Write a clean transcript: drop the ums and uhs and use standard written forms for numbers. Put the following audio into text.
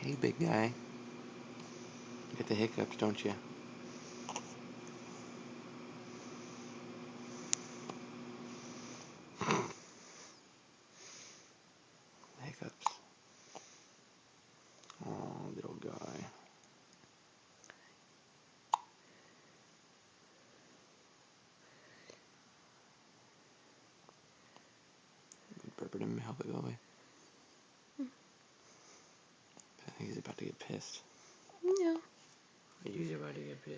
Hey, big guy. You get the hiccups, don't you? Hiccups. Oh, little guy. Burp it and help it go away. I think he's about to get pissed. No. He's about to get pissed.